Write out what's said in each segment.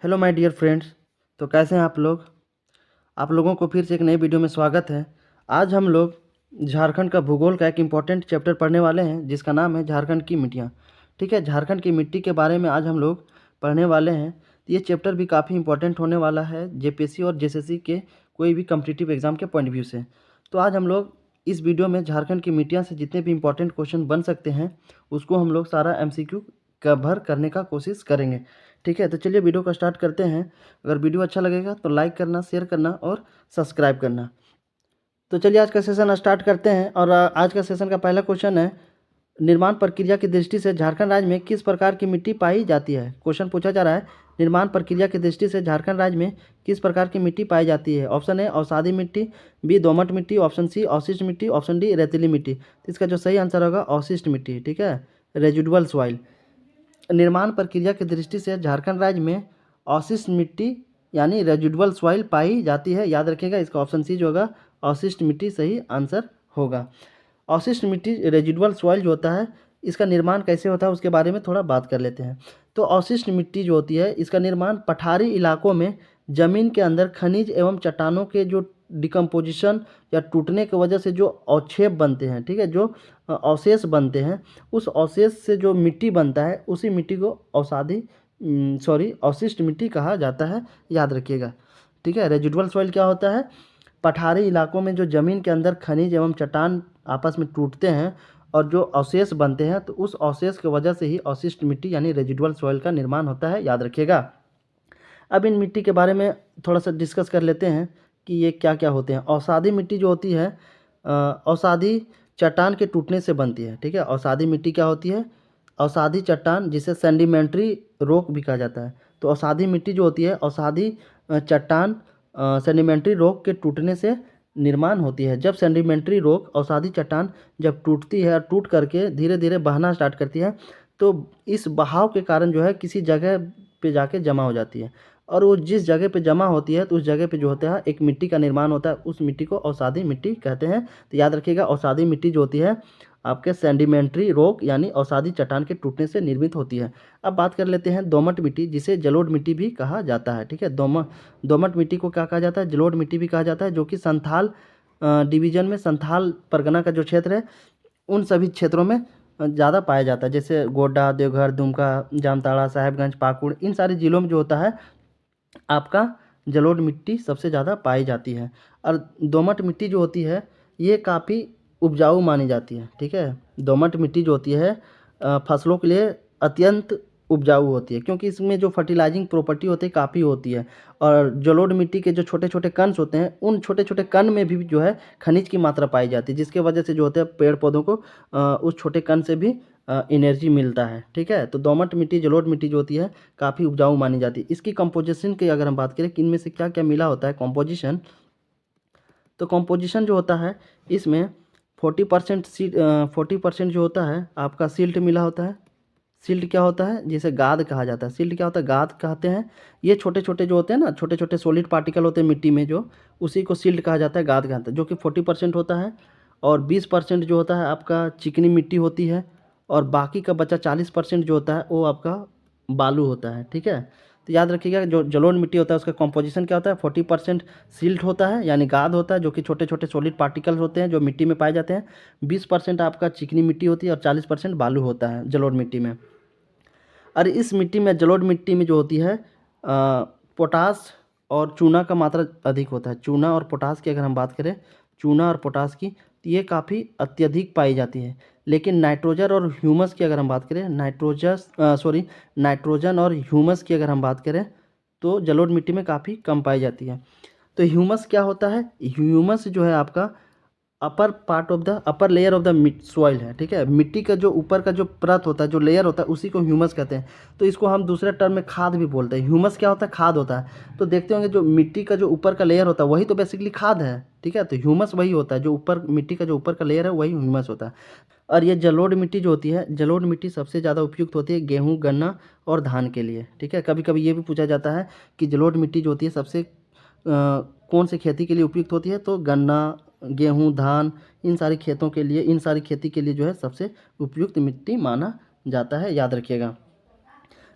Hello my dear friends. तो कैसे हैं आप लोगों को फिर से एक नई वीडियो में स्वागत है। आज हम लोग झारखंड का भूगोल का एक इम्पॉर्टेंट चैप्टर पढ़ने वाले हैं जिसका नाम है झारखंड की मिट्टियाँ। ठीक है, झारखंड की मिट्टी के बारे में आज हम लोग पढ़ने वाले हैं। तो ये चैप्टर भी काफ़ी इंपॉर्टेंट होने वाला है जेपीएससी और जेएसएससी के कोई भी कम्पिटिटिव एग्जाम के पॉइंट व्यू से। तो आज हम लोग इस वीडियो में झारखंड की मिट्टियाँ से जितने भी इंपॉर्टेंट क्वेश्चन बन सकते हैं उसको हम लोग सारा एमसीक्यू कवर करने का कोशिश करेंगे। ठीक है, तो चलिए वीडियो को स्टार्ट करते हैं। अगर वीडियो अच्छा लगेगा तो लाइक करना, शेयर करना और सब्सक्राइब करना। तो चलिए आज का सेशन स्टार्ट करते हैं। और आज का सेशन का पहला क्वेश्चन है, निर्माण प्रक्रिया की दृष्टि से झारखंड राज्य में किस प्रकार की मिट्टी पाई जाती है। क्वेश्चन पूछा जा रहा है, निर्माण प्रक्रिया की दृष्टि से झारखंड राज्य में किस प्रकार की मिट्टी पाई जाती है। ऑप्शन ए अवसादी मिट्टी, बी दोमट मिट्टी, ऑप्शन सी अवशिष्ट मिट्टी, ऑप्शन डी रेतीली मिट्टी। तो इसका जो सही आंसर होगा अवशिष्ट मिट्टी। ठीक है, रेजिडुअल सॉइल। निर्माण प्रक्रिया की दृष्टि से झारखंड राज्य में अवशिष्ट मिट्टी यानी रेजिडुअल सॉइल पाई जाती है। याद रखिएगा, इसका ऑप्शन सी जो होगा अवशिष्ट मिट्टी सही आंसर होगा। अवशिष्ट मिट्टी रेजिडुअल सॉइल जो होता है, इसका निर्माण कैसे होता है उसके बारे में थोड़ा बात कर लेते हैं। तो अवशिष्ट मिट्टी जो होती है इसका निर्माण पठारी इलाकों में ज़मीन के अंदर खनिज एवं चट्टानों के जो डिकम्पोजिशन या टूटने की वजह से जो अवक्षेप बनते हैं, ठीक है, जो अवशेष बनते हैं, उस अवशेष से जो मिट्टी बनता है उसी मिट्टी को अवशिष्ट मिट्टी कहा जाता है। याद रखिएगा। ठीक है, रेजिडुअल सॉइल क्या होता है, पठारी इलाकों में जो ज़मीन के अंदर खनिज एवं चट्टान आपस में टूटते हैं और जो अवशेष बनते हैं, तो उस अवशेष की वजह से ही अवशिष्ट मिट्टी यानी रेजिडुअल सॉइल का निर्माण होता है। याद रखिएगा। अब इन मिट्टी के बारे में थोड़ा सा डिस्कस कर लेते हैं कि ये क्या क्या होते हैं। अवसादी मिट्टी जो होती है, अवसादी चट्टान के टूटने से बनती है। ठीक है, अवसादी मिट्टी क्या होती है, अवसादी चट्टान जिसे सेडिमेंट्री रॉक भी कहा जाता है। तो अवसादी मिट्टी जो होती है, अवसादी चट्टान सेडिमेंट्री रॉक के टूटने से निर्माण होती है। जब सेडिमेंट्री रॉक अवसादी चट्टान जब टूटती है और टूट करके धीरे धीरे बहना स्टार्ट करती है, तो इस बहाव के कारण जो है किसी जगह पे जाके जमा हो जाती है। और वो जिस जगह पे जमा होती है तो उस जगह पे जो होता है एक मिट्टी का निर्माण होता है, उस मिट्टी को अवसादी मिट्टी कहते हैं। तो याद रखिएगा, अवसादी मिट्टी जो होती है आपके सेडिमेंट्री रॉक यानी अवसादी चट्टान के टूटने से निर्मित होती है। अब बात कर लेते हैं दोमट मिट्टी, जिसे जलोढ़ मिट्टी भी कहा जाता है। ठीक है, दोमट मिट्टी को क्या कहा जाता है, जलोढ़ मिट्टी भी कहा जाता है, जो कि संथाल डिवीजन में, संथाल परगना का जो क्षेत्र है उन सभी क्षेत्रों में ज़्यादा पाया जाता है। जैसे गोड्डा, देवघर, दुमका, जामताड़ा, साहेबगंज, पाकुड़, इन सारे ज़िलों में जो होता है आपका जलोढ़ मिट्टी सबसे ज़्यादा पाई जाती है। और दोमट मिट्टी जो होती है ये काफ़ी उपजाऊ मानी जाती है। ठीक है, दोमट मिट्टी जो होती है फसलों के लिए अत्यंत उपजाऊ होती है, क्योंकि इसमें जो फर्टिलाइजिंग प्रॉपर्टी होती है काफ़ी होती है। और जलोढ़ मिट्टी के जो छोटे छोटे कण होते हैं, उन छोटे छोटे कण में भी जो है खनिज की मात्रा पाई जाती है, जिसके वजह से जो होते हैं पेड़ पौधों को उस छोटे कण से भी एनर्जी मिलता है। ठीक है, तो दोमट मिट्टी, जलोढ़ मिट्टी जो होती है काफ़ी उपजाऊ मानी जाती है। इसकी कंपोजिशन की अगर हम बात करें कि इनमें से क्या क्या मिला होता है कंपोजिशन, तो कंपोजिशन जो होता है इसमें 40% जो होता है आपका सिल्ट मिला होता है। सिल्ट क्या होता है, जिसे गाद कहा जाता है। सिल्ट क्या होता है, गाद कहते हैं। ये छोटे छोटे जो होते हैं ना, छोटे छोटे सॉलिड पार्टिकल होते हैं मिट्टी में, जो उसी को सिल्ट कहा जाता है, गाद कहते हैं, जो कि 40% होता है। और 20% जो होता है आपका चिकनी मिट्टी होती है। और बाकी का बचा 40% जो होता है वो आपका बालू होता है। ठीक है, तो याद रखिएगा, जो जलोढ़ मिट्टी होता है उसका कॉम्पोजिशन क्या होता है, 40% सिल्ट होता है यानी गाद होता है, जो कि छोटे छोटे सॉलिड पार्टिकल्स होते हैं जो मिट्टी में पाए जाते हैं। 20% आपका चिकनी मिट्टी होती है और 40% बालू होता है जलोढ़ मिट्टी में। और इस मिट्टी में, जलोढ़ मिट्टी में जो होती है पोटास और चूना का मात्रा अधिक होता है। चूना और पोटास की अगर हम बात करें, चूना और पोटास की, तो ये काफ़ी अत्यधिक पाई जाती है। लेकिन नाइट्रोजन और ह्यूमस की अगर हम बात करें, नाइट्रोजन और ह्यूमस की अगर हम बात करें तो जलोढ़ मिट्टी में काफ़ी कम पाई जाती है। तो ह्यूमस क्या होता है, ह्यूमस जो है आपका upper layer of the soil है। ठीक है, मिट्टी का जो ऊपर का जो परत होता है, जो लेयर होता है, उसी को ह्यूमस कहते हैं। तो इसको हम दूसरे टर्म में खाद भी बोलते हैं। ह्यूमस क्या होता है, खाद होता है। तो देखते होंगे जो मिट्टी का जो ऊपर का लेयर होता है वही तो बेसिकली खाद है। ठीक है, तो ह्यूमस वही होता है, जो ऊपर मिट्टी का जो ऊपर का लेयर है वही ह्यूमस होता है। और ये जलोढ़ मिट्टी जो होती है, जलोढ़ मिट्टी सबसे ज़्यादा उपयुक्त होती है गेहूँ, गन्ना और धान के लिए। ठीक है, कभी कभी ये भी पूछा जाता है कि जलोढ़ मिट्टी जो होती है सबसे कौन सी खेती के लिए उपयुक्त होती है, तो गन्ना, गेहूँ, धान, इन सारी खेतों के लिए, इन सारी खेती के लिए जो है सबसे उपयुक्त मिट्टी माना जाता है। याद रखिएगा।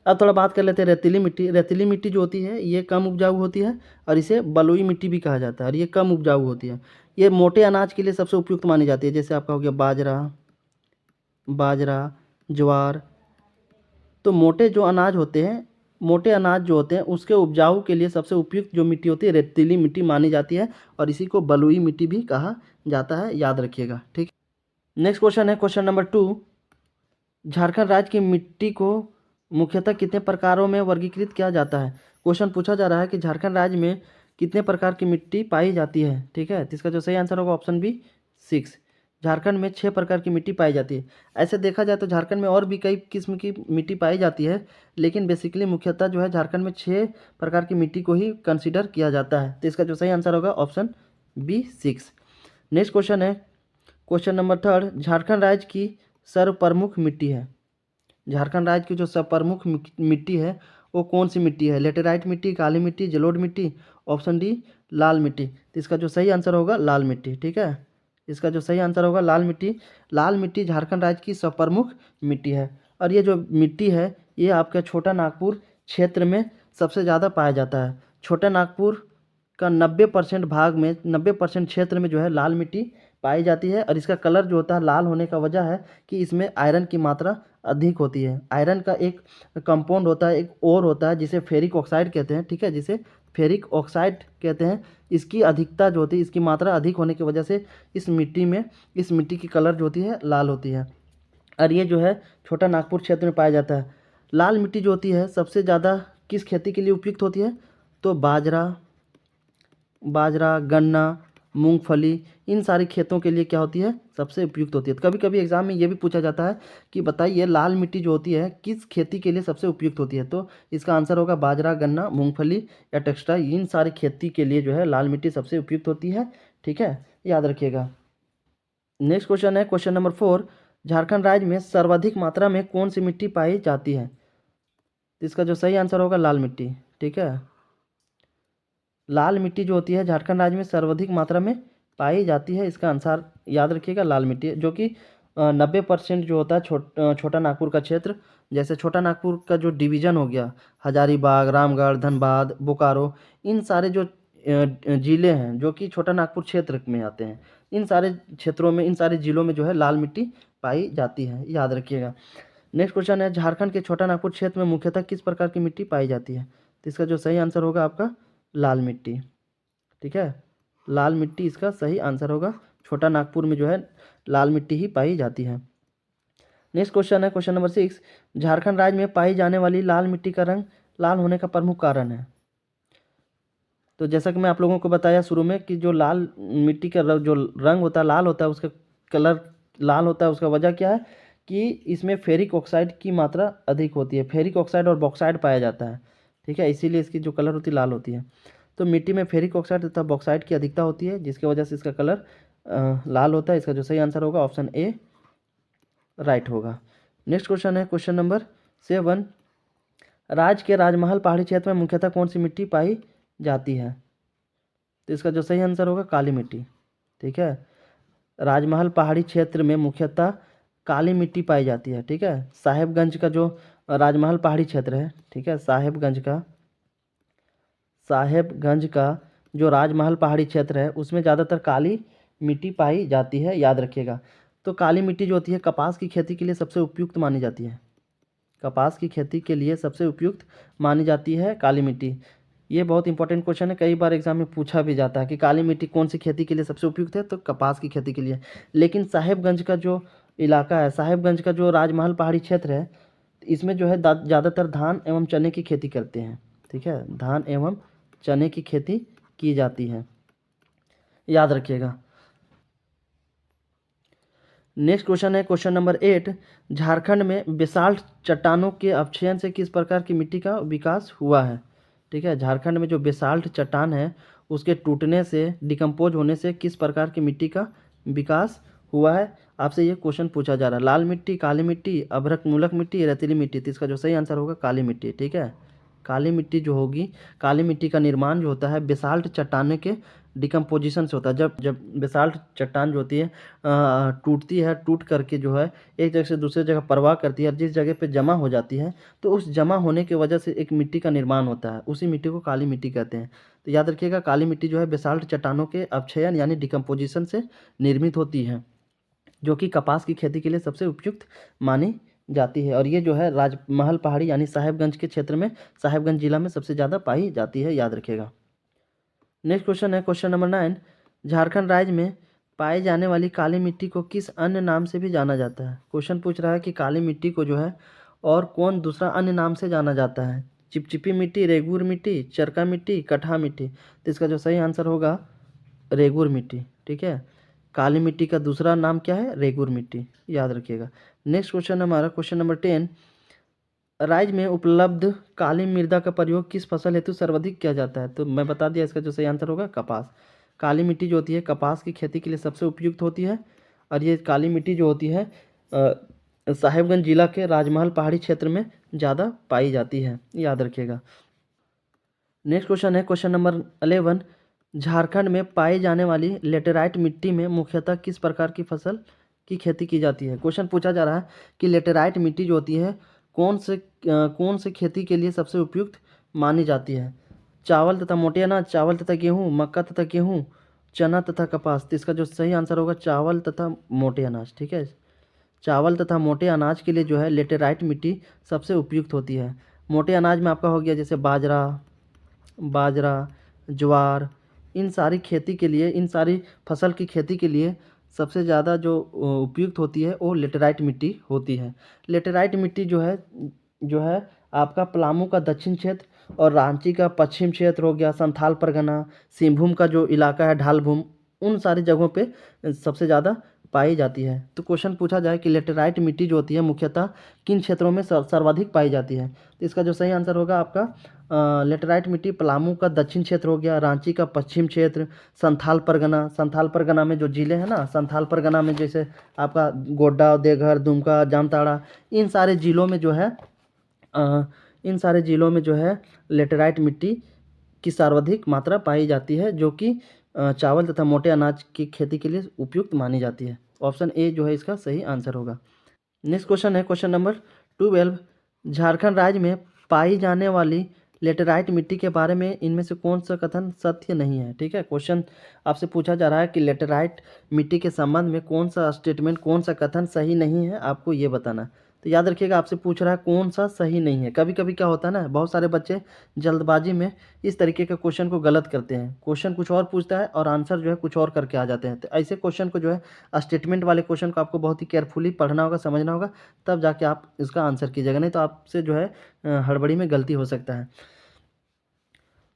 अब थोड़ा बात कर लेते हैं रेतीली मिट्टी। रेतीली मिट्टी जो होती है ये कम उपजाऊ होती है और इसे बलुई मिट्टी भी कहा जाता है और ये कम उपजाऊ होती है। ये मोटे अनाज के लिए सबसे उपयुक्त मानी जाती है, जैसे आपका हो गया बाजरा, ज्वार। तो मोटे जो अनाज होते हैं, मोटे अनाज जो होते हैं उसके उपजाऊ के लिए सबसे उपयुक्त जो मिट्टी होती है रेतीली मिट्टी मानी जाती है और इसी को बलुई मिट्टी भी कहा जाता है, याद रखिएगा। ठीक। नेक्स्ट क्वेश्चन है क्वेश्चन नंबर 2। झारखंड राज्य की मिट्टी को मुख्यतः कितने प्रकारों में वर्गीकृत किया जाता है। क्वेश्चन पूछा जा रहा है कि झारखंड राज्य में कितने प्रकार की मिट्टी पाई जाती है। ठीक है, तो इसका जो सही आंसर होगा ऑप्शन बी 6। झारखंड में 6 प्रकार की मिट्टी पाई जाती है। ऐसे देखा जाए तो झारखंड में और भी कई किस्म की मिट्टी पाई जाती है, लेकिन बेसिकली मुख्यतः जो है झारखंड में 6 प्रकार की मिट्टी को ही कंसिडर किया जाता है। तो इसका जो सही आंसर होगा ऑप्शन बी 6। नेक्स्ट क्वेश्चन है क्वेश्चन नंबर 3। झारखंड राज्य की सर्वप्रमुख मिट्टी है। झारखंड राज्य की जो सर्वप्रमुख मिट्टी है वो कौन सी मिट्टी है। लेटेराइट मिट्टी, काली मिट्टी, जलोढ़ मिट्टी, ऑप्शन डी लाल मिट्टी। तो इसका जो सही आंसर होगा लाल मिट्टी। ठीक है, इसका जो सही आंसर होगा लाल मिट्टी। लाल मिट्टी झारखंड राज्य की सर्वप्रमुख मिट्टी है और ये जो मिट्टी है ये आपका छोटा नागपुर क्षेत्र में सबसे ज़्यादा पाया जाता है। छोटा नागपुर का 90% भाग में, 90% क्षेत्र में जो है लाल मिट्टी पाई जाती है और इसका कलर जो होता है लाल होने का वजह है कि इसमें आयरन की मात्रा अधिक होती है। आयरन का एक कंपाउंड होता है, एक ओर होता है जिसे फेरिक ऑक्साइड कहते हैं। ठीक है, जिसे फेरिक ऑक्साइड कहते हैं। इसकी अधिकता जो होती है, इसकी मात्रा अधिक होने की वजह से इस मिट्टी की कलर जो होती है लाल होती है और ये जो है छोटा नागपुर क्षेत्र में पाया जाता है। लाल मिट्टी जो होती है सबसे ज़्यादा किस खेती के लिए उपयुक्त होती है, तो बाजरा, गन्ना, मूंगफली, इन सारी खेतों के लिए क्या होती है, सबसे उपयुक्त होती है। तो कभी कभी एग्जाम में ये भी पूछा जाता है कि बताइए लाल मिट्टी जो होती है किस खेती के लिए सबसे उपयुक्त होती है। तो इसका आंसर होगा बाजरा, गन्ना, मूंगफली या टेक्सटाइल, इन सारी खेती के लिए जो है लाल मिट्टी सबसे उपयुक्त होती है। ठीक है, याद रखिएगा। नेक्स्ट क्वेश्चन है क्वेश्चन नंबर 4। झारखंड राज्य में सर्वाधिक मात्रा में कौन सी मिट्टी पाई जाती है। तो इसका जो सही आंसर होगा लाल मिट्टी। ठीक है, लाल मिट्टी जो होती है झारखंड राज्य में सर्वाधिक मात्रा में पाई जाती है। इसका आंसर याद रखिएगा लाल मिट्टी, जो कि 90% जो होता है छोटा नागपुर का क्षेत्र। जैसे छोटा नागपुर का जो डिवीज़न हो गया, हजारीबाग, रामगढ़, धनबाद, बोकारो, इन सारे जो ज़िले हैं जो कि छोटा नागपुर क्षेत्र में आते हैं, इन सारे क्षेत्रों में, इन सारे ज़िलों में जो है लाल मिट्टी पाई जाती है, याद रखिएगा। नेक्स्ट क्वेश्चन है झारखंड के छोटा नागपुर क्षेत्र में मुख्यतः किस प्रकार की मिट्टी पाई जाती है। तो इसका जो सही आंसर होगा आपका लाल मिट्टी। ठीक है, लाल मिट्टी इसका सही आंसर होगा। छोटा नागपुर में जो है लाल मिट्टी ही पाई जाती है। नेक्स्ट क्वेश्चन है क्वेश्चन नंबर 6। झारखंड राज्य में पाई जाने वाली लाल मिट्टी का रंग लाल होने का प्रमुख कारण है। तो जैसा कि मैं आप लोगों को बताया शुरू में कि जो लाल मिट्टी का जो रंग होता है लाल होता है, उसका कलर लाल होता है, उसका वजह क्या है कि इसमें फेरिक ऑक्साइड की मात्रा अधिक होती है। फेरिक ऑक्साइड और बॉक्साइड पाया जाता है। ठीक है, इसीलिए इसकी जो कलर होती है लाल होती है। तो मिट्टी में फेरिक ऑक्साइड तथा बॉक्साइड की अधिकता होती है, जिसकी वजह से इसका कलर लाल होता है। इसका जो सही आंसर होगा ऑप्शन ए राइट होगा। नेक्स्ट क्वेश्चन है क्वेश्चन नंबर 7। राज्य के राजमहल पहाड़ी क्षेत्र में मुख्यतः कौन सी मिट्टी पाई जाती है। तो इसका जो सही आंसर होगा काली मिट्टी। ठीक है, राजमहल पहाड़ी क्षेत्र में मुख्यतः काली मिट्टी पाई जाती है। ठीक है, साहेबगंज का जो राजमहल पहाड़ी क्षेत्र है, ठीक है, साहेबगंज का जो राजमहल पहाड़ी क्षेत्र है उसमें ज़्यादातर काली मिट्टी पाई जाती है, याद रखिएगा। तो काली मिट्टी जो होती है कपास की खेती के लिए सबसे उपयुक्त मानी जाती है। कपास की खेती के लिए सबसे उपयुक्त मानी जाती है काली मिट्टी। ये बहुत इंपॉर्टेंट क्वेश्चन है, कई बार एग्जाम में पूछा भी जाता है कि काली मिट्टी कौन सी खेती के लिए सबसे उपयुक्त है, तो कपास की खेती के लिए। लेकिन साहेबगंज का जो इलाका है, साहेबगंज का जो राजमहल पहाड़ी क्षेत्र है, इसमें जो है ज़्यादातर धान एवं चने की खेती करते हैं। ठीक है, धान एवं चने की खेती की जाती है, याद रखिएगा। नेक्स्ट क्वेश्चन है क्वेश्चन नंबर 8। झारखंड में बेसाल्ट चट्टानों के अपक्षयन से किस प्रकार की मिट्टी का विकास हुआ है। ठीक है, झारखंड में जो बेसाल्ट चट्टान है उसके टूटने से, डिकम्पोज होने से किस प्रकार की मिट्टी का विकास हुआ है। आपसे ये क्वेश्चन पूछा जा रहा है। लाल मिट्टी, काली मिट्टी, अभ्रक मूलक मिट्टी, रेतीली मिट्टी। तो इसका जो सही आंसर होगा काली मिट्टी। ठीक है, काली मिट्टी जो होगी, काली मिट्टी का निर्माण जो होता है बेसाल्ट चट्टानों के डिकम्पोजिशन से होता है। जब जब बेसाल्ट चट्टान जो होती है टूटती है, टूट करके जो है एक जगह से दूसरी जगह प्रवाह करती है, और जिस जगह पे जमा हो जाती है तो उस जमा होने की वजह से एक मिट्टी का निर्माण होता है, उसी मिट्टी को काली मिट्टी कहते हैं। तो याद रखिएगा, काली मिट्टी जो है बेसाल्ट चट्टानों के अपक्षयन यानी डिकम्पोजिशन से निर्मित होती है, जो कि कपास की खेती के लिए सबसे उपयुक्त मानी जाती है। और ये जो है राजमहल पहाड़ी यानी साहेबगंज के क्षेत्र में, साहेबगंज जिला में सबसे ज़्यादा पाई जाती है, याद रखिएगा। नेक्स्ट क्वेश्चन है क्वेश्चन नंबर 9। झारखंड राज्य में पाई जाने वाली काली मिट्टी को किस अन्य नाम से भी जाना जाता है? क्वेश्चन पूछ रहा है कि काली मिट्टी को जो है और कौन दूसरा अन्य नाम से जाना जाता है? चिपचिपी मिट्टी, रेगूर मिट्टी, चरका मिट्टी, कटहा मिट्टी। तो इसका जो सही आंसर होगा रेगूर मिट्टी। ठीक है, काली मिट्टी का दूसरा नाम क्या है? रेगूर मिट्टी, याद रखिएगा। नेक्स्ट क्वेश्चन हमारा क्वेश्चन नंबर 10। राज्य में उपलब्ध काली मृदा का प्रयोग किस फसल हेतु सर्वाधिक किया जाता है? तो मैं बता दिया, इसका जो सही आंसर होगा कपास। काली मिट्टी जो होती है कपास की खेती के लिए सबसे उपयुक्त होती है, और ये काली मिट्टी जो होती है साहेबगंज जिला के राजमहल पहाड़ी क्षेत्र में ज़्यादा पाई जाती है, याद रखिएगा। नेक्स्ट क्वेश्चन है क्वेश्चन नंबर 11। झारखंड में पाई जाने वाली लेटेराइट मिट्टी में मुख्यतः किस प्रकार की फसल की खेती की जाती है? क्वेश्चन पूछा जा रहा है कि लेटेराइट मिट्टी जो होती है कौन से खेती के लिए सबसे उपयुक्त मानी जाती है? चावल तथा मोटे अनाज, चावल तथा गेहूँ, मक्का तथा गेहूँ, चना तथा कपास। तो इसका जो सही आंसर होगा चावल तथा मोटे अनाज। ठीक है, चावल तथा मोटे अनाज के लिए जो है लेटेराइट मिट्टी सबसे उपयुक्त होती है। मोटे अनाज में आपका हो गया जैसे बाजरा, ज्वार, इन सारी खेती के लिए, इन सारी फसल की खेती के लिए सबसे ज़्यादा जो उपयुक्त होती है वो लेटेराइट मिट्टी होती है। लेटेराइट मिट्टी जो है आपका पलामू का दक्षिण क्षेत्र और रांची का पश्चिम क्षेत्र हो गया, संथाल परगना, सिंहभूम का जो इलाका है ढाल भूम, उन सारी जगहों पे सबसे ज़्यादा पाई जाती है। तो क्वेश्चन पूछा जाए कि लेटेराइट मिट्टी जो होती है मुख्यतः किन क्षेत्रों में सर्वाधिक पाई जाती है? तो इसका जो सही आंसर होगा आपका लेटेराइट मिट्टी पलामू का दक्षिण क्षेत्र हो गया, रांची का पश्चिम क्षेत्र, संथाल परगना में जो ज़िले हैं ना, संथाल परगना में जैसे आपका गोड्डा, देवघर, दुमका, जामताड़ा, इन सारे ज़िलों में जो है लेटेराइट मिट्टी की सर्वाधिक मात्रा पाई जाती है, जो कि चावल तथा मोटे अनाज की खेती के लिए उपयुक्त मानी जाती है। ऑप्शन ए जो है इसका सही आंसर होगा। नेक्स्ट क्वेश्चन है क्वेश्चन नंबर 12। झारखंड राज्य में पाई जाने वाली लेटेराइट मिट्टी के बारे में इनमें से कौन सा कथन सत्य नहीं है? ठीक है, क्वेश्चन आपसे पूछा जा रहा है कि लेटेराइट मिट्टी के संबंध में कौन सा स्टेटमेंट, कौन सा कथन सही नहीं है, आपको ये बताना है। तो याद रखिएगा, आपसे पूछ रहा है कौन सा सही नहीं है। कभी कभी क्या होता है ना, बहुत सारे बच्चे जल्दबाजी में इस तरीके के क्वेश्चन को गलत करते हैं। क्वेश्चन कुछ और पूछता है और आंसर जो है कुछ और करके आ जाते हैं। तो ऐसे क्वेश्चन को जो है स्टेटमेंट वाले क्वेश्चन को आपको बहुत ही केयरफुली पढ़ना होगा, समझना होगा, तब जाके आप इसका आंसर कीजिएगा, नहीं तो आपसे जो है हड़बड़ी में गलती हो सकता है।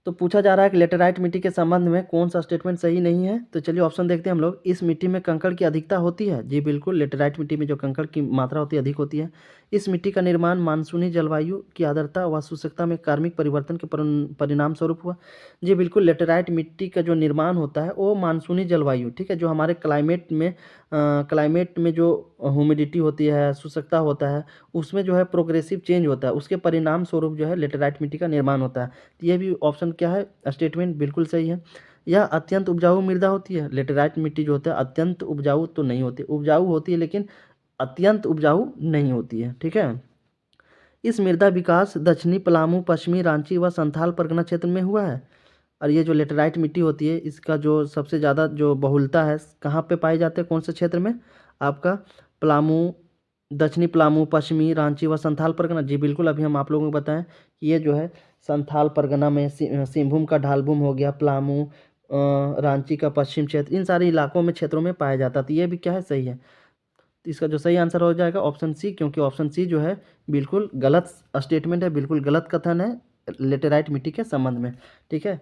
तो पूछा जा रहा है कि लेटेराइट मिट्टी के संबंध में कौन सा स्टेटमेंट सही नहीं है? तो चलिए ऑप्शन देखते हैं हम लोग। इस मिट्टी में कंकड़ की अधिकता होती है। जी बिल्कुल, लेटेराइट मिट्टी में जो कंकड़ की मात्रा होती है अधिक होती है। इस मिट्टी का निर्माण मानसूनी जलवायु की आर्द्रता व शुष्कता में कार्मिक परिवर्तन के परिणाम स्वरूप हुआ। जी बिल्कुल, लेटेराइट मिट्टी का जो निर्माण होता है वो मानसूनी जलवायु, ठीक है, जो हमारे क्लाइमेट में जो ह्यूमिडिटी होती है, शुष्कता होता है, उसमें जो है प्रोग्रेसिव चेंज होता है, उसके परिणाम स्वरूप जो है लेटेराइट मिट्टी का निर्माण होता है। तो ये भी ऑप्शन क्या है, स्टेटमेंट बिल्कुल सही है। यह अत्यंत उपजाऊ मृदा होती है। लेटेराइट मिट्टी जो होता है अत्यंत उपजाऊ तो नहीं होती, उपजाऊ होती है लेकिन अत्यंत उपजाऊ नहीं होती है। ठीक है, इस मृदा विकास दक्षिणी पलामू, पश्चिमी रांची व संथाल परगना क्षेत्र में हुआ है। और ये जो लेटेराइट मिट्टी होती है इसका जो सबसे ज़्यादा जो बहुलता है कहाँ पे पाए जाते हैं, कौन से क्षेत्र में? आपका पलामू, दक्षिणी पलामू, पश्चिमी रांची व संथाल परगना। जी बिल्कुल, अभी हम आप लोगों को बताएं कि ये जो है संथाल परगना में सिंहभूम का ढालभूम हो गया, पलामू, रांची का पश्चिम क्षेत्र, इन सारे इलाकों में क्षेत्रों में पाया जाता है। तो ये भी क्या है, सही है। तो इसका जो सही आंसर हो जाएगा ऑप्शन सी, क्योंकि ऑप्शन सी जो है बिल्कुल गलत स्टेटमेंट है, बिल्कुल गलत कथन है लेटेराइट मिट्टी के संबंध में। ठीक है,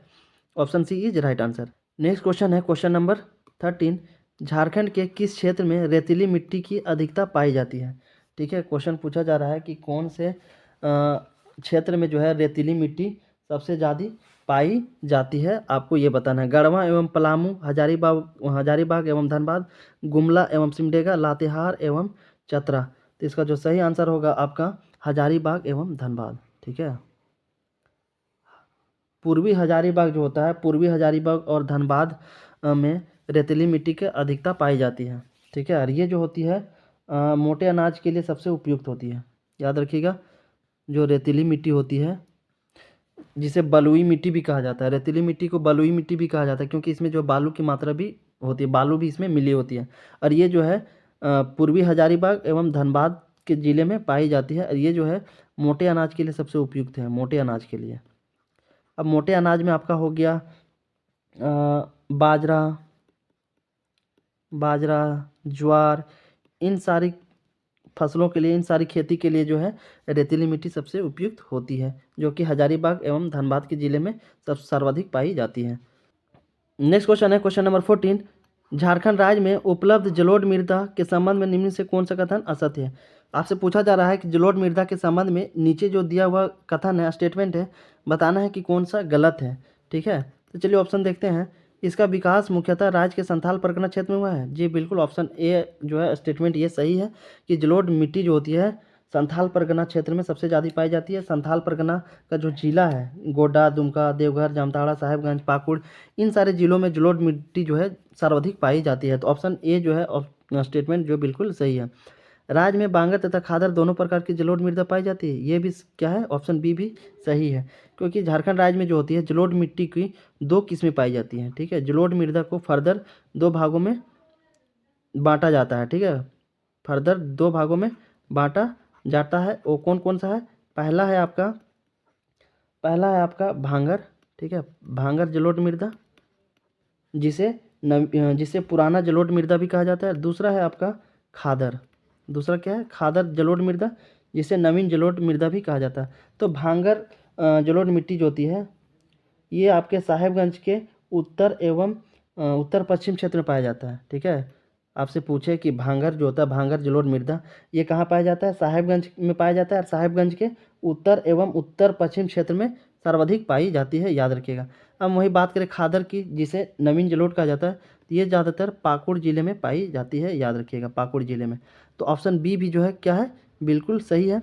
option C is right answer. Next question है क्वेश्चन नंबर 13। झारखंड के किस क्षेत्र में रेतीली मिट्टी की अधिकता पाई जाती है? ठीक है, क्वेश्चन पूछा जा रहा है कि कौन से क्षेत्र में जो है रेतीली मिट्टी सबसे ज़्यादा पाई जाती है, आपको ये बताना है। गढ़वा एवं पलामू, हजारीबाग एवं धनबाद, गुमला एवं सिमडेगा, लातेहार एवं चतरा। तो इसका जो सही आंसर होगा आपका हजारीबाग एवं धनबाद। ठीक है, पूर्वी हजारीबाग जो होता है, पूर्वी हजारीबाग और धनबाद में रेतीली मिट्टी की अधिकता पाई जाती है। ठीक है, और ये जो होती है मोटे अनाज के लिए सबसे उपयुक्त होती है। याद रखिएगा, जो रेतीली मिट्टी होती है जिसे बलुई मिट्टी भी कहा जाता है, रेतीली मिट्टी को बलुई मिट्टी भी कहा जाता है क्योंकि इसमें जो बालू की मात्रा भी होती है, बालू भी इसमें मिली होती है। और ये जो है पूर्वी हजारीबाग एवं धनबाद के ज़िले में पाई जाती है। और ये जो है मोटे अनाज के लिए सबसे उपयुक्त है, मोटे अनाज के लिए। अब मोटे अनाज में आपका हो गया बाजरा, ज्वार, इन सारी फसलों के लिए, इन सारी खेती के लिए जो है रेतीली मिट्टी सबसे उपयुक्त होती है, जो कि हजारीबाग एवं धनबाद के ज़िले में सब सर्वाधिक पाई जाती है। नेक्स्ट क्वेश्चन है क्वेश्चन नंबर 14। झारखंड राज्य में उपलब्ध जलोढ़ मृदा के संबंध में निम्न से कौन सा कथन असत्य है। आपसे पूछा जा रहा है कि जलोढ़ मृदा के संबंध में नीचे जो दिया हुआ कथन है, स्टेटमेंट है, बताना है कि कौन सा गलत है। ठीक है, तो चलिए ऑप्शन देखते हैं। इसका विकास मुख्यतः राज्य के संथाल परगना क्षेत्र में हुआ है। जी बिल्कुल, ऑप्शन ए जो है स्टेटमेंट ये सही है कि जलोढ़ मिट्टी जो होती है संथाल परगना क्षेत्र में सबसे ज़्यादा पाई जाती है। संथाल परगना का जो जिला है, गोड्डा, दुमका, देवघर, जामताड़ा, साहेबगंज, पाकुड़, इन सारे जिलों में जलोढ़ मिट्टी जो है सर्वाधिक पाई जाती है। तो ऑप्शन ए जो है स्टेटमेंट जो बिल्कुल सही है। राज्य में बांगर तथा खादर दोनों प्रकार की जलोढ़ मृदा पाई जाती है। ये भी क्या है, ऑप्शन बी भी सही है, क्योंकि झारखंड राज्य में जो होती है जलोढ़ मिट्टी की दो किस्में पाई जाती हैं। ठीक है, जलोढ़ मृदा को फर्दर दो भागों में बांटा जाता है। ठीक है, फर्दर दो भागों में बांटा जाता है। वो कौन कौन सा है? पहला है आपका भांगर। ठीक है, भांगर जलोढ़ मृदा, जिसे पुराना जलोढ़ मृदा भी कहा जाता है। दूसरा है आपका खादर। दूसरा क्या है? खादर जलोढ़ मृदा, जिसे नवीन जलोढ़ मृदा भी कहा जाता है। तो भांगर जलोढ़ मिट्टी जो होती है ये आपके साहेबगंज के उत्तर एवं उत्तर पश्चिम क्षेत्र में पाया जाता है। ठीक है, आपसे पूछे कि भांगर जो होता है, भांगर जलोढ़ मृदा, ये कहाँ पाया जाता है? साहेबगंज में पाया जाता है। और साहेबगंज के उत्तर एवं उत्तर पश्चिम क्षेत्र में सर्वाधिक पाई जाती है, याद रखिएगा। अब वही बात करें खादर की, जिसे नवीन जलोढ़ कहा जाता है, तो ये ज़्यादातर पाकुड़ जिले में पाई जाती है, याद रखिएगा, पाकुड़ जिले में। तो ऑप्शन बी भी जो है क्या है, बिल्कुल सही है।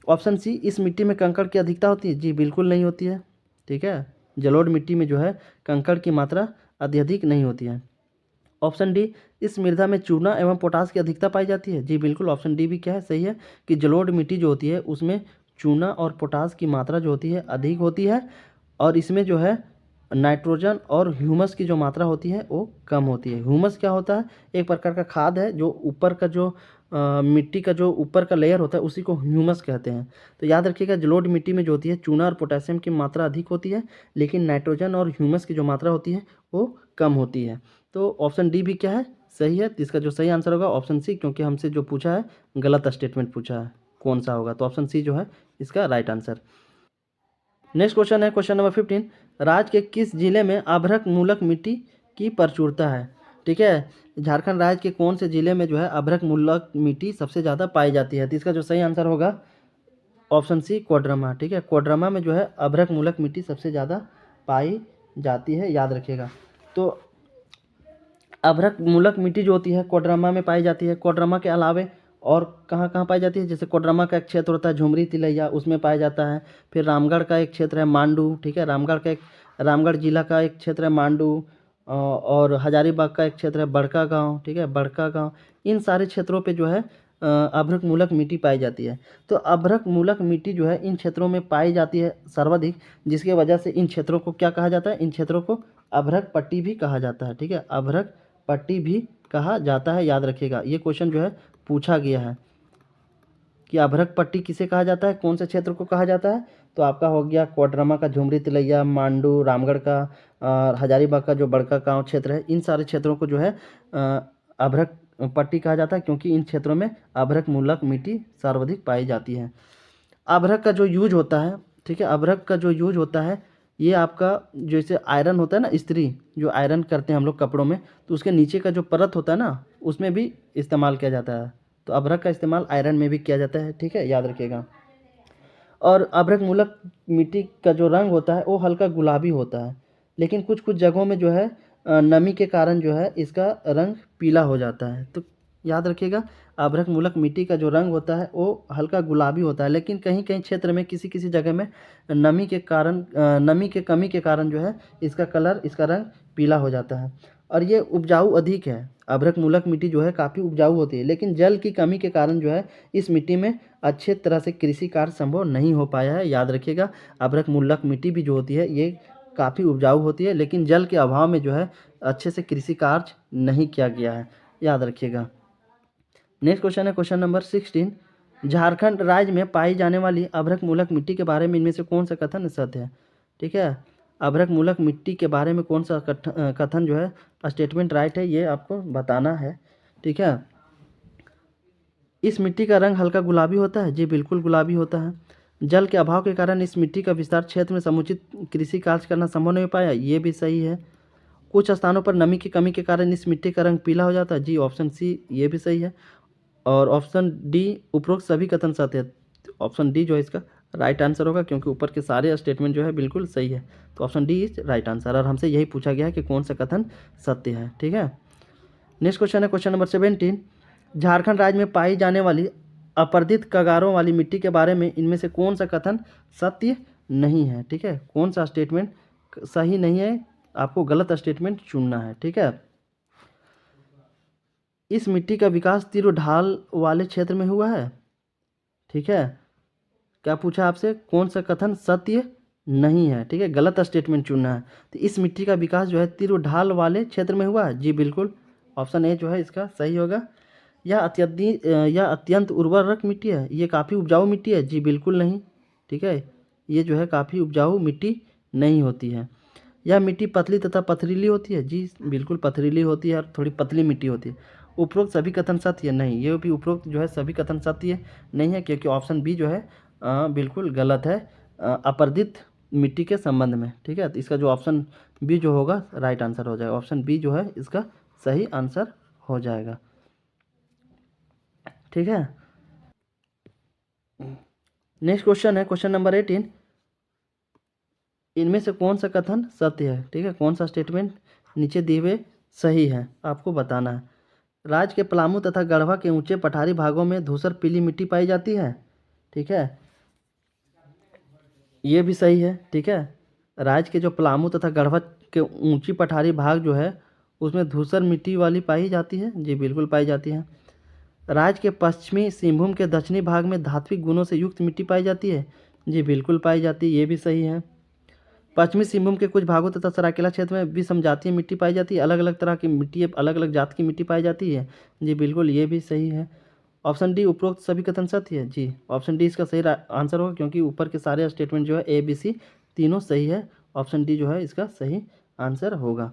ऑप्शन सी, इस मिट्टी में कंकड़ की अधिकता होती है। जी बिल्कुल नहीं होती है। ठीक है, जलोढ़ मिट्टी में जो है कंकड़ की मात्रा अत्यधिक नहीं होती है। ऑप्शन डी, इस मृदा में चूना एवं पोटास की अधिकता पाई जाती है। जी बिल्कुल, ऑप्शन डी भी क्या है, सही है, कि जलोढ़ मिट्टी जो होती है उसमें चूना और पोटास की मात्रा जो होती है अधिक होती है, और इसमें जो है नाइट्रोजन और ह्यूमस की जो मात्रा होती है वो कम होती है। ह्यूमस क्या होता है? एक प्रकार का खाद है, जो ऊपर का जो मिट्टी का जो ऊपर का लेयर होता है उसी को ह्यूमस कहते हैं। तो याद रखिएगा, जलोढ़ मिट्टी में जो होती है चूना और पोटेशियम की मात्रा अधिक होती है, लेकिन नाइट्रोजन और ह्यूमस की जो मात्रा होती है वो कम होती है। तो ऑप्शन डी भी क्या है, सही है। तो इसका जो सही आंसर होगा ऑप्शन सी, क्योंकि हमसे जो पूछा है गलत स्टेटमेंट पूछा है, कौन सा होगा, तो ऑप्शन सी जो है इसका राइट आंसर। नेक्स्ट क्वेश्चन है क्वेश्चन नंबर 15। राज्य के किस जिले में अभ्रक मूलक मिट्टी की प्रचुरता है? ठीक है, झारखंड राज्य के कौन से जिले में जो है अभ्रक मूलक मिट्टी सबसे ज़्यादा पाई जाती है? तो इसका जो सही आंसर होगा ऑप्शन सी, कोडरमा। ठीक है, कोडरमा में जो है अभ्रक मूलक मिट्टी सबसे ज़्यादा पाई जाती है, याद रखिएगा। तो अभ्रक मूलक मिट्टी जो होती है कोडरमा में पाई जाती है। कोडरमा के अलावे और कहाँ कहाँ पाई जाती है? जैसे कोडरमा का एक क्षेत्र होता है झुमरी तिलैया, उसमें पाया जाता है। फिर रामगढ़ का एक क्षेत्र है मांडू। ठीक है, रामगढ़ जिला का एक क्षेत्र है मांडू, और हजारीबाग का एक क्षेत्र है बड़का गांव। ठीक है, बड़का गांव, इन सारे क्षेत्रों पे जो है अभ्रक मूलक मिट्टी पाई जाती है। तो अभ्रक मूलक मिट्टी जो है इन क्षेत्रों में पाई जाती है सर्वाधिक, जिसकी वजह से इन क्षेत्रों को क्या कहा जाता है? इन क्षेत्रों को अभ्रक पट्टी भी कहा जाता है। ठीक है, अभ्रक पट्टी भी कहा जाता है, याद रखिएगा। ये क्वेश्चन जो है पूछा गया है कि अभ्रक पट्टी किसे कहा जाता है, कौन से क्षेत्र को कहा जाता है? तो आपका हो गया कोडरमा का झुमरी तिलैया, मांडू, रामगढ़ का हजारीबाग का जो बड़का गांव क्षेत्र है, इन सारे क्षेत्रों को जो है अभ्रक पट्टी कहा जाता है, क्योंकि इन क्षेत्रों में अभ्रक मूलक मिट्टी सर्वाधिक पाई जाती है। अभ्रक का जो यूज होता है, ठीक है, अभ्रक का जो यूज होता है, ये आपका जैसे आयरन होता है ना, इस्त्री जो आयरन करते हैं हम लोग कपड़ों में, तो उसके नीचे का जो परत होता है ना, उसमें भी इस्तेमाल किया जाता है। तो अभ्रक का इस्तेमाल आयरन में भी किया जाता है। ठीक है, याद रखिएगा। और अभ्रक मूलक मिट्टी का जो रंग होता है वो हल्का गुलाबी होता है, लेकिन कुछ कुछ जगहों में जो है नमी के कारण जो है इसका रंग पीला हो जाता है। तो याद रखिएगा। अभ्रक मूलक मिट्टी का जो रंग होता है वो हल्का गुलाबी होता है, लेकिन कहीं कहीं क्षेत्र में किसी किसी जगह में नमी के कमी के कारण जो है इसका रंग पीला हो जाता है। और ये उपजाऊ अधिक है। अभ्रक मूलक मिट्टी जो है काफ़ी उपजाऊ होती है, लेकिन जल की कमी के कारण जो है इस मिट्टी में अच्छे तरह से कृषि कार्य संभव नहीं हो पाया है। याद रखिएगा, अभ्रक मूलक मिट्टी भी जो होती है ये काफ़ी उपजाऊ होती है, लेकिन जल के अभाव में जो है अच्छे से कृषि कार्य नहीं किया गया है। याद रखिएगा। नेक्स्ट क्वेश्चन है क्वेश्चन नंबर 16। झारखंड राज्य में पाई जाने वाली अभ्रक मूलक मिट्टी के बारे में इनमें से कौन सा कथन सत्य है? ठीक है, अभ्रक मूलक मिट्टी के बारे में कौन सा कथन जो है स्टेटमेंट राइट है, ये आपको बताना है। ठीक है, इस मिट्टी का रंग हल्का गुलाबी होता है। जी बिल्कुल गुलाबी होता है। जल के अभाव के कारण इस मिट्टी का विस्तार क्षेत्र में समुचित कृषि कार्य करना संभव नहीं हो पाया, ये भी सही है। कुछ स्थानों पर नमी की कमी के कारण इस मिट्टी का रंग पीला हो जाता है। जी ऑप्शन सी ये भी सही है। और ऑप्शन डी उपरोक्त सभी कथन सत्य है। ऑप्शन डी जो है इसका राइट आंसर होगा, क्योंकि ऊपर के सारे स्टेटमेंट जो है बिल्कुल सही है। तो option D is right answer, और हमसे यही पूछा गया है कि कौन सा कथन सत्य है। ठीक है, नेक्स्ट क्वेश्चन है क्वेश्चन नंबर 17। झारखंड राज्य में पाई जाने वाली अपर्दित कगारों वाली मिट्टी के बारे में इनमें से कौन सा कथन सत्य नहीं है? ठीक है, कौन सा स्टेटमेंट सही नहीं है, आपको गलत स्टेटमेंट चुनना है। ठीक है, इस मिट्टी का विकास तीव्र ढाल वाले क्षेत्र में हुआ है। ठीक है, क्या पूछा आपसे, कौन सा कथन सत्य नहीं है? ठीक है, गलत स्टेटमेंट चुनना है। तो इस मिट्टी का विकास जो है तीव्र ढाल वाले क्षेत्र में हुआ है। जी बिल्कुल, ऑप्शन ए जो है इसका सही होगा। यह अत्यंत उर्वरक मिट्टी है, ये काफ़ी उपजाऊ मिट्टी है। जी बिल्कुल नहीं। ठीक है, ये जो है काफ़ी उपजाऊ मिट्टी नहीं होती है। यह मिट्टी पतली तथा पथरीली होती है। जी बिल्कुल पथरीली होती है और थोड़ी पतली मिट्टी होती है। उपरोक्त सभी कथन सत्य है? नहीं, ये भी उपरोक्त जो है सभी कथन सत्य नहीं है, क्योंकि ऑप्शन बी जो है बिल्कुल गलत है अपर्दित मिट्टी के संबंध में। ठीक है, तो इसका जो ऑप्शन बी जो होगा राइट आंसर हो जाएगा। ऑप्शन बी जो है इसका सही आंसर हो जाएगा। ठीक है, नेक्स्ट क्वेश्चन है क्वेश्चन नंबर 18। इनमें से कौन सा कथन सत्य है? ठीक है, कौन सा स्टेटमेंट नीचे दिए हुए सही है, आपको बताना है। राज्य के पलामू तथा गढ़वा के ऊंचे पठारी भागों में धूसर पीली मिट्टी पाई जाती है। ठीक है, ये भी सही है। ठीक है, राज्य के जो पलामू तथा गढ़वा के ऊंची पठारी भाग जो है उसमें धूसर मिट्टी वाली पाई जाती है। जी बिल्कुल पाई जाती है। राज्य के पश्चिमी सिंहभूम के दक्षिणी भाग में धात्विक गुणों से युक्त मिट्टी पाई जाती है। जी बिल्कुल पाई जाती है, ये भी सही है। पश्चिमी सिंहभूम के कुछ भागों तथा सरायकेला क्षेत्र में विषम जातीय मिट्टी पाई जाती है। अलग अलग तरह की मिट्टी, अलग अलग जात की मिट्टी पाई जाती है। जी बिल्कुल, ये भी सही है। ऑप्शन डी उपरोक्त सभी कथन सत्य है। जी ऑप्शन डी इसका सही आंसर होगा, क्योंकि ऊपर के सारे स्टेटमेंट जो है ए बी सी तीनों सही है। ऑप्शन डी जो है इसका सही आंसर होगा।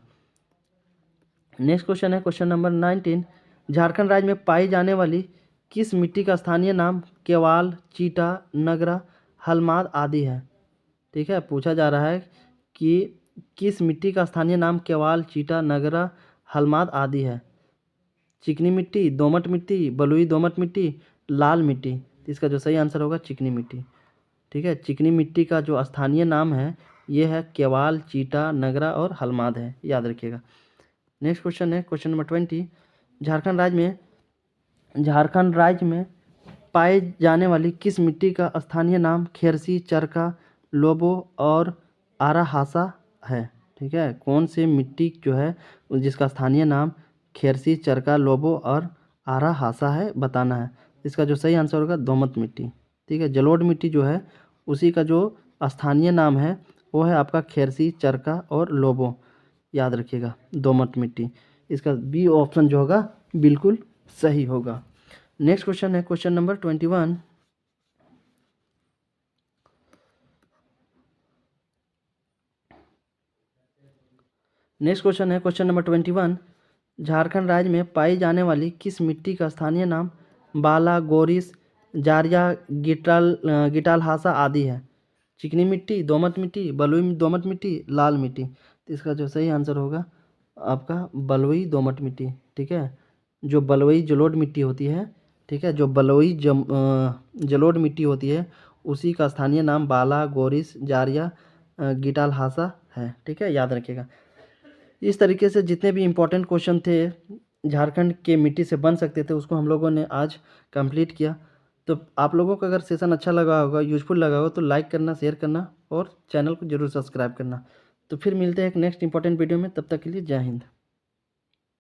नेक्स्ट क्वेश्चन है क्वेश्चन नंबर 19। झारखंड राज्य में पाई जाने वाली किस मिट्टी का स्थानीय नाम केवाल, चीटा, नगरा, हलमाद आदि है? ठीक है, पूछा जा रहा है कि किस मिट्टी का स्थानीय नाम केवाल, चीटा, नगरा, हलमाद आदि है। चिकनी मिट्टी, दोमट मिट्टी, बलुई दोमट मिट्टी, लाल मिट्टी। तो इसका जो सही आंसर होगा चिकनी मिट्टी। ठीक है, चिकनी मिट्टी का जो स्थानीय नाम है ये है केवाल, चीटा, नगरा और हलमाद है, याद रखिएगा। नेक्स्ट क्वेश्चन है क्वेश्चन नंबर 20। झारखंड राज्य में पाए जाने वाली किस मिट्टी का स्थानीय नाम खेरसी, चरका, लोबो और आराहासा है? ठीक है, कौन सी मिट्टी जो है जिसका स्थानीय नाम खेरसी, चरका, लोबो और आराहासा है, बताना है। इसका जो सही आंसर होगा दोमट मिट्टी। ठीक है, जलोढ़ मिट्टी जो है उसी का जो स्थानीय नाम है वो है आपका खेरसी, चरका और लोबो। याद रखिएगा, दोमट मिट्टी। इसका बी ऑप्शन जो होगा बिल्कुल सही होगा। नेक्स्ट क्वेश्चन है क्वेश्चन नंबर 21। नेक्स्ट क्वेश्चन है क्वेश्चन नंबर 21। झारखंड राज्य में पाई जाने वाली किस मिट्टी का स्थानीय नाम बाला, गोरिस, जारिया, गिटालहासा आदि है? चिकनी मिट्टी, दोमट मिट्टी, बलुई दोमट मिट्टी, लाल मिट्टी। तो इसका जो सही आंसर होगा आपका बलुई दोमट मिट्टी। ठीक है, जो बलुई जलोढ़ मिट्टी होती है, ठीक है, जो बलुई जलोढ़ मिट्टी होती है उसी का स्थानीय नाम बाला, गोरिस, जारिया, गिटालहासा है। ठीक है, याद रखिएगा। इस तरीके से जितने भी इम्पोर्टेंट क्वेश्चन थे झारखंड के मिट्टी से बन सकते थे, उसको हम लोगों ने आज कंप्लीट किया। तो आप लोगों को अगर सेशन अच्छा लगा होगा, यूज़फुल लगा होगा, तो लाइक करना, शेयर करना और चैनल को ज़रूर सब्सक्राइब करना। तो फिर मिलते हैं एक नेक्स्ट इंपॉर्टेंट वीडियो में, तब तक के लिए जय हिंद।